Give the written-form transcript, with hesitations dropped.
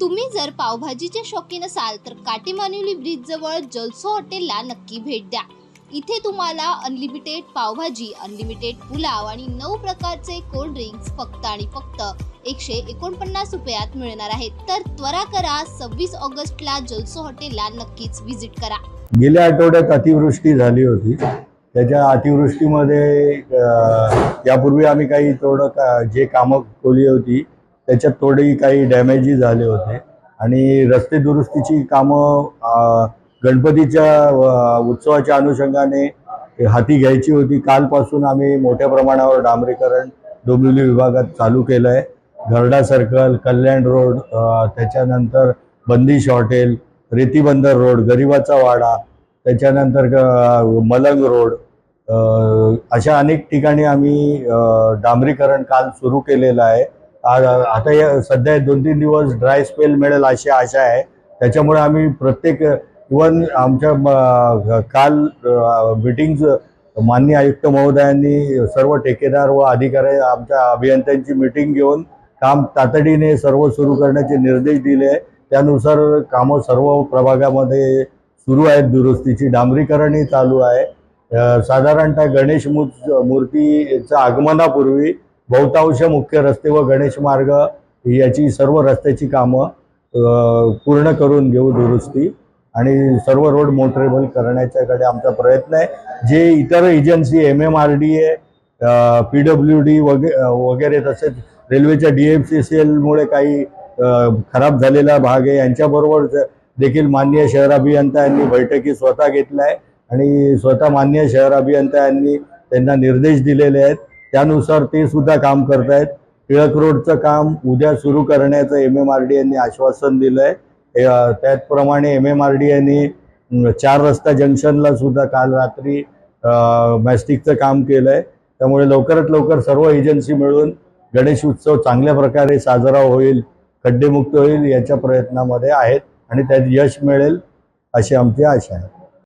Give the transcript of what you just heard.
तुम्ही जर पावभाजीचे शौकीन असाल तर काटेमानिवली ब्रिज जवळ जलसो हॉटेलला नक्की भेट द्या। इथे तुम्हाला अनलिमिटेड पावभाजी, अनलिमिटेड पुलाव आणि 9 प्रकारचे कोल्ड ड्रिंक्स फक्त आणि फक्त 149 रुपयात मिळणार आहेत। तर त्वरा करा, 26 ऑगस्टला जलसो हॉटेलला नक्कीच व्हिजिट करा। गेल्या आठवड्यात अतिवृष्टी झाली होती। त्याच्या अतिवृष्टीमध्ये यापूर्वी आम्ही काही थोडं जे कामं केली होती त्याच्यात थोडी काही डॅमेज झाले होते आणि रस्ते दुरुस्तीची कामं गणपतीच्या उत्सवाच्या अनुषंगाने हाती घ्यायची होती। कालपासून आम्ही मोठ्या प्रमाणावर डांबरीकरण डोंबिवली विभागात चालू केलं आहे। घरडा सर्कल, कल्याण रोड, त्याच्यानंतर बंदिश हॉटेल, रेतीबंदर रोड, गरिबाचा वाडा, त्याच्यानंतर मलंग रोड, अशा अनेक ठिकाणी आम्ही डांबरीकरण काल सुरू केलेलं आहे। आता या सध्या 2-3 दिवस ड्राय स्पेल मिळेल अशी आशा आहे। त्याच्यामुळे आम्ही प्रत्येक इव्हन आमच्या काल मीटिंग्स माननीय आयुक्त महोदयांनी सर्व ठेकेदार व अधिकारी आमच्या अभियंत्यांची मीटिंग घेऊन काम तातडीने सर्व सुरू करण्याचे निर्देश दिले। त्यानुसार कामं सर्व प्रभागामध्ये सुरू आहेत। दुरुस्तीची डांबरीकरणही चालू आहे। साधारणतः गणेश मूर्तीच्या आगमनापूर्वी बहुतांश मुख्य रस्ते व गणेश मार्ग याची सर्व रस्त्याची कामं पूर्ण करून घेऊ दुरुस्ती आणि सर्व रोड मोटरेबल करण्याच्याकडे आमचा प्रयत्न आहे। जे इतर एजन्सी MMRDA, PWD वगैरे तसेच रेल्वेच्या DFCCL मुळे काही खराब झालेला भाग आहे, यांच्याबरोबर देखील माननीय शहर अभियंता यांनी बैठकी स्वतः घेतल्या आहे आणि स्वतः माननीय शहर अभियंता यांनी त्यांना निर्देश दिलेले आहेत। त्यानुसार ते सुद्धा काम करत आहेत। टिळक रोडचं काम उद्या सुरू करण्याचं MMRDA यांनी आश्वासन दिलं आहे। त्याचप्रमाणे MMRDA यांनी 4 रस्ता जंक्शनला सुद्धा काल रात्री मॅस्टिकचं काम केलं आहे। त्यामुळे लवकरात लवकर सर्व एजन्सी मिळून गणेश उत्सव चांगल्या प्रकारे साजरा होईल, खड्डेमुक्त होईल याच्या प्रयत्नामध्ये आहेत आणि त्यात यश मिळेल अशी आमची आशा आहे।